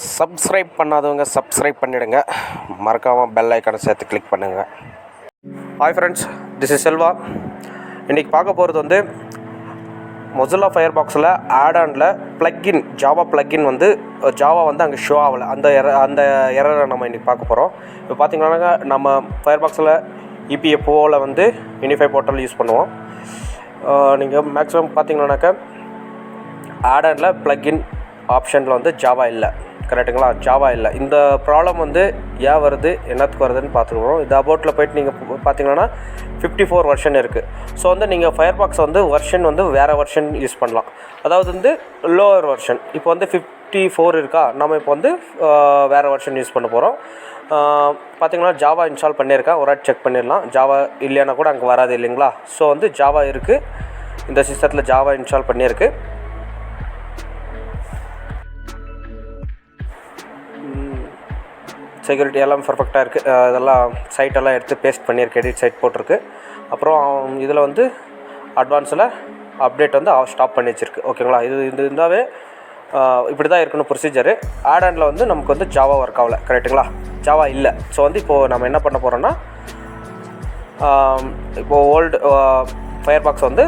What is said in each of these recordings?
Subscribe பண்ணாதவங்க subscribe பண்ணிவிடுங்க. மறக்காமல் பெல் ஐக்கானை சேர்த்து கிளிக் பண்ணுங்கள். Hi friends, this is Selva. இன்றைக்கி பார்க்க போகிறது வந்து Mozilla Firefoxல் ஆட்-ஆனில் ப்ளக்கின் ஜாவா ப்ளக்கின் வந்து ஜாவா வந்து அங்கே ஷோ ஆகலை. அந்த எரரை நம்ம இன்றைக்கி பார்க்க போகிறோம். இப்போ பார்த்திங்கன்னா நம்ம Firefoxல் epfo வந்து யூனிஃபை போர்ட்டல் யூஸ் பண்ணுவோம். நீங்கள் மேக்ஸிமம் பார்த்திங்கன்னாக்கா ஆட்-ஆனில் ப்ளக்கின் ஆப்ஷனில் வந்து ஜாவா இல்லை, கரெக்டுங்களா? ஜாவா இல்லை. இந்த ப்ராப்ளம் வந்து ஏன் வருது, என்னத்துக்கு வருதுன்னு பார்த்துக்குறோம். இந்த அபவுட்டில் போய்ட்டு நீங்கள் பார்த்தீங்கன்னா 54 வெர்ஷன் இருக்குது. ஸோ வந்து நீங்கள் ஃபயர்பாக்ஸ் வந்து வெர்ஷன் வந்து வேறு வெர்ஷன் யூஸ் பண்ணலாம். அதாவது வந்து லோவர் வெர்ஷன். இப்போ வந்து 54 இருக்கா, நம்ம இப்போ வந்து வேறு வெர்ஷன் யூஸ் பண்ண போகிறோம். பார்த்திங்கன்னா ஜாவா இன்ஸ்டால் பண்ணியிருக்கேன், ஒரு செக் பண்ணிடலாம். ஜாவா இல்லைன்னா கூட அங்கே வராது இல்லைங்களா? ஸோ வந்து ஜாவா இருக்குது, இந்த சிஸ்டத்தில் ஜாவா இன்ஸ்டால் பண்ணியிருக்கு. செக்யூரிட்டி எல்லாம் பர்ஃபெக்டாக இருக்குது. இதெல்லாம் சைட்டெல்லாம் எடுத்து பேஸ்ட் பண்ணியிருக்கு, எடிட் சைட் போட்டிருக்கு. அப்புறம் இதில் வந்து அட்வான்ஸில் அப்டேட் வந்து ஸ்டாப் பண்ணி வச்சுருக்கு. ஓகேங்களா? இது இருந்தாவே இப்படி தான் இருக்கணும் ப்ரொசீஜரு. ஆட்-ஆனில் வந்து நமக்கு வந்து ஜாவா ஒர்க் ஆகலை, கரெக்டுங்களா? ஜாவா இல்லை. ஸோ வந்து இப்போது நம்ம என்ன பண்ண போகிறோன்னா, இப்போது ஓல்டு ஃபயர்பாக்ஸ் வந்து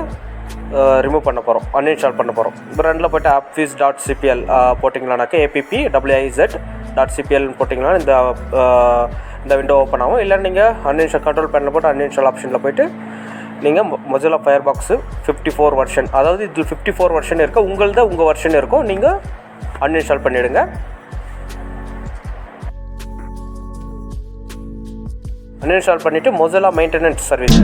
ரிமூவ் பண்ண போகிறோம், அன்இன்ஸ்டால் பண்ண போகிறோம். இப்போ ரெண்டில் போய்ட்டு appwiz.cpl போட்டிங்களானாக்கா appwiz.cpl போட்டிங்கன்னா இந்த விண்டோ ஓப்பன் ஆகும். இல்லை நீங்கள் அன்இன்ஸ்டால் கண்ட்ரோல் பேனில் போட்டு அன்இன்ஸ்டால் ஆப்ஷனில் போய்ட்டு நீங்கள் Mozilla Firefox 54 வெர்ஷன், அதாவது இதில் 54 வெர்ஷன் இருக்குது, உங்கள் வெர்ஷன் இருக்கும், நீங்கள் அன்இன்ஸ்டால் பண்ணிவிடுங்க. அன்இன்ஸ்டால் பண்ணிவிட்டு Mozilla மெயின்டெனன்ஸ் சர்வீஸ்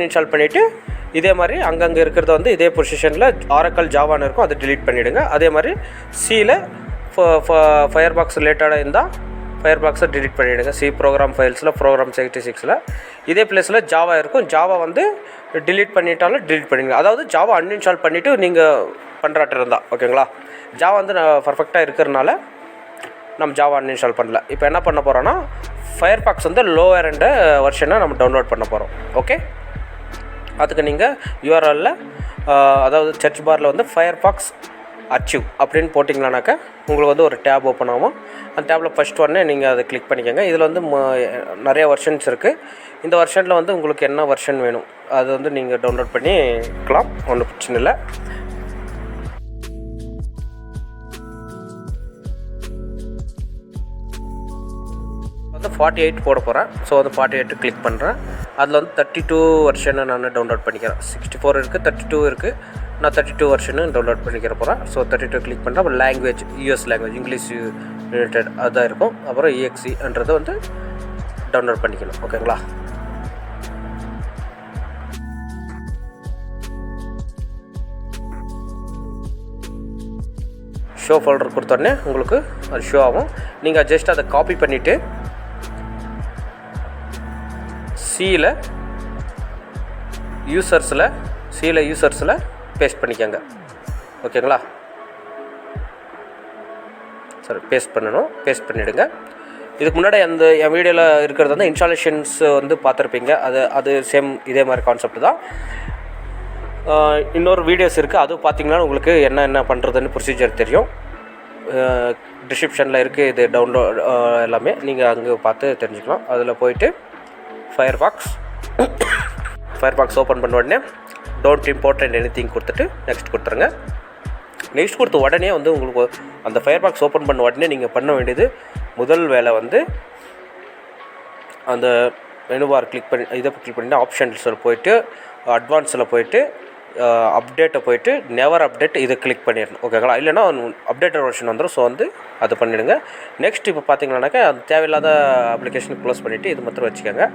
இன்ஸ்டால் பண்ணிவிட்டு இதே மாதிரி அங்கங்கே இருக்கிறத வந்து இதே பொசிஷனில் ஆரக்கல் ஜாவான்னு இருக்கும், அதை டிலீட் பண்ணிவிடுங்க. அதே மாதிரி சியில் ஃபயர்பாக்ஸ் ரிலேட்டடாக இருந்தால் ஃபயர்பாக்ஸை டிலீட் பண்ணிவிடுங்க. சி ப்ரோக்ராம் ஃபைல்ஸில் ப்ரோக்ராம் 76ல் இதே பிளேஸில் ஜாவா இருக்கும், ஜாவா வந்து டிலீட் பண்ணிட்டாலும் டிலீட் பண்ணிடுங்க. அதாவது ஜாவா அன்இன்ஸ்டால் பண்ணிவிட்டு நீங்கள் பண்ணுறாட்டு இருந்தால், ஓகேங்களா? ஜாவா வந்து பர்ஃபெக்டாக இருக்கிறனால நம்ம ஜாவா அன்இன்ஸ்டால் பண்ணல. இப்போ என்ன பண்ண போகிறோன்னா, ஃபயர்பாக்ஸ் வந்து லோவர் எண்ட் வெர்ஷனை நம்ம டவுன்லோட் பண்ண போகிறோம். ஓகே, அதுக்கு நீங்கள் யூஆர்எல்லில் அதாவது சர்ச் பாரில் வந்து ஃபயர்பாக்ஸ் அச்சீவ் அப்படின்னு போட்டிங்களானாக்கா உங்களுக்கு வந்து ஒரு டேப் ஓப்பன் ஆகும். அந்த டேப்பில் ஃபஸ்ட் ஒன்று நீங்கள் அதை கிளிக் பண்ணிக்கோங்க. இதில் வந்து நிறைய வெர்ஷன்ஸ் இருக்குது. இந்த வெர்ஷனில் வந்து உங்களுக்கு என்ன வெர்ஷன் வேணும் அது வந்து நீங்கள் டவுன்லோட் பண்ணிக்கலாம், ஒன்றும் பிரச்சனை இல்லை. வந்து 48 போட போகிறேன். ஸோ வந்து 48 கிளிக் பண்ணுறேன். அதில் வந்து 32 வெர்ஷனை நான் டவுன்லோட் பண்ணிக்கிறேன். 64 இருக்குது, 32 இருக்குது. நான் 32 வெர்ஷனு டவுன்லோட் பண்ணிக்கிற போகிறேன். ஸோ 32 கிளிக் பண்ணுறேன். அப்புறம் language US language, English related அதுதான் இருக்கும். அப்புறம் EXEன்றதை வந்து டவுன்லோட் பண்ணிக்கணும். ஓகேங்களா? ஷோ ஃபோல்டர் கொடுத்தோடனே உங்களுக்கு அது ஷோ ஆகும். நீங்கள் ஜஸ்ட் அதை காப்பி பண்ணிவிட்டு சியில் யூசர்ஸில் பேஸ்ட் பண்ணிக்கோங்க. ஓகேங்களா? சரி, பேஸ்ட் பண்ணிவிடுங்க. இதுக்கு முன்னாடி அந்த என் வீடியோவில் இருக்கிறது வந்து இன்ஸ்டாலேஷன்ஸ் வந்து பார்த்துருப்பீங்க. அது சேம் இதே மாதிரி கான்செப்ட் தான். இன்னொரு வீடியோஸ் இருக்குது, அதுவும் பார்த்தீங்கன்னா உங்களுக்கு என்ன பண்ணுறதுன்னு ப்ரொசீஜர் தெரியும். டிஸ்கிரிப்ஷனில் இருக்குது, இது டவுன்லோட் எல்லாமே நீங்கள் அங்கே பார்த்து தெரிஞ்சுக்கலாம். அதில் போயிட்டு ஃபயர்பாக்ஸ் ஓப்பன் பண்ண உடனே டோன்ட் இம்போர்ட் அண்ட் எனிதிங் கொடுத்துட்டு நெக்ஸ்ட் கொடுத்துருங்க. நெக்ஸ்ட் கொடுத்த உடனே வந்து உங்களுக்கு அந்த ஃபயர்பாக்ஸ் ஓப்பன் பண்ண உடனே நீங்கள் பண்ண வேண்டியது முதல் வேலை வந்து அந்த மெனு பார் கிளிக் பண்ணிட்டு ஆப்ஷன்ஸில் போயிட்டு அட்வான்ஸில் போயிட்டு அப்டேட்டை போயிட்டு நெவர் அப்டேட் இதை கிளிக் பண்ணிடணும். ஓகேங்களா? இல்லைனா அப்டேட்டட் வெர்ஷன் வந்துடும். ஸோ வந்து அது பண்ணிவிடுங்க. நெக்ஸ்ட் இப்போ பார்த்தீங்கன்னாக்கா அது தேவையில்லாத அப்ளிகேஷன் க்ளோஸ் பண்ணிவிட்டு இது மாத்திரம் வச்சுக்கோங்க.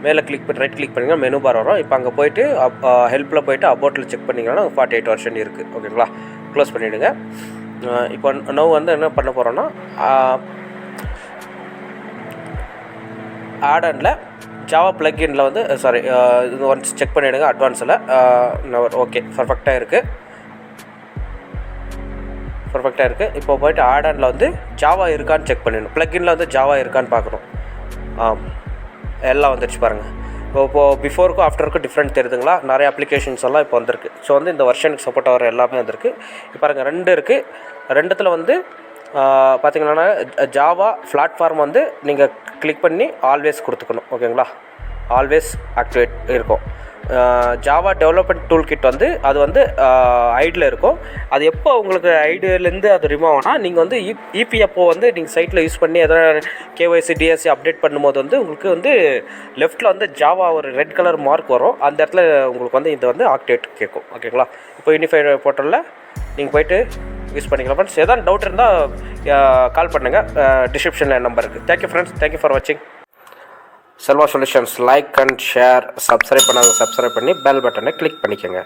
மேலே ரைட் கிளிக் பண்ணிங்கன்னா மெனு பார் வரும். இப்போ அங்கே போயிட்டு ஹெல்ப்பில் போயிட்டு அபவுட்டில் செக் பண்ணிங்கன்னா 48 வெர்ஷன் இருக்குது. ஓகேங்களா? க்ளோஸ் பண்ணிவிடுங்க. இப்போ நவ் வந்து என்ன பண்ண போகிறோன்னா ஆடனில் ஜாவா பிளக்கின்ல வந்து இது ஒன்ஸ் செக் பண்ணிவிடுங்க. அட்வான்ஸில் ஓகே பர்ஃபெக்டாக இருக்குது. இப்போ போய்ட்டு ஆடனில் வந்து ஜாவா இருக்கான்னு செக் பண்ணிடணும். பிளக்கின்ல வந்து ஜாவா இருக்கான்னு பார்க்கணும். எல்லாம் வந்துடுச்சு பாருங்கள். இப்போது பிஃபோருக்கும் ஆஃப்டருக்கும் டிஃப்ரெண்ட் தெரியுதுங்களா? நிறைய அப்ளிகேஷன்ஸ் எல்லாம் இப்போ வந்திருக்கு. ஸோ வந்து இந்த வெர்ஷனுக்கு சப்போர்ட் ஆகிற எல்லாமே வந்திருக்கு. இப்போ பாருங்கள் 2 இருக்குது. 2த்தில் வந்து பார்த்திங்கன்னா ஜாவா பிளாட்ஃபார்ம் வந்து நீங்கள் கிளிக் பண்ணி ஆல்வேஸ் கொடுத்துக்கணும். ஓகேங்களா? ஆல்வேஸ் ஆக்டிவேட் இருக்கும். ஜாவா டெவலப்மெண்ட் டூல் கிட் வந்து அது வந்து ஐடியில் இருக்கும். அது எப்போ உங்களுக்கு ஐடியிலேருந்து அது ரிமூவ் ஆனால் நீங்கள் வந்து இபிஎஃப்ஓ வந்து நீங்கள் சைட்டில் யூஸ் பண்ணி எதனா கேஒய்சி டிஎஸ்சி அப்டேட் பண்ணும்போது வந்து உங்களுக்கு வந்து லெஃப்ட்டில் வந்து ஜாவா ஒரு ரெட் கலர் மார்க் வரும். அந்த இடத்துல உங்களுக்கு வந்து இது வந்து ஆக்டிவேட் கேட்கும். ஓகேங்களா? இப்போ யூனிஃபைட் போர்ட்டலில் நீங்கள் போய்ட்டு யூஸ் பண்ணிக்கலாம். ஃப்ரெண்ட்ஸ் எதாவது டவுட் இருந்தால் கால் பண்ணுங்கள். டிஸ்கிரிப்ஷனில் நம்பருக்கு. Thank you friends. தேங்க்யூ ஃபார் வாட்சிங். Selva solutions like and share. Subscribe பண்ணாத சப்ஸ்கிரைப் பண்ணி பெல் பட்டனை கிளிக் பண்ணிக்கோங்க.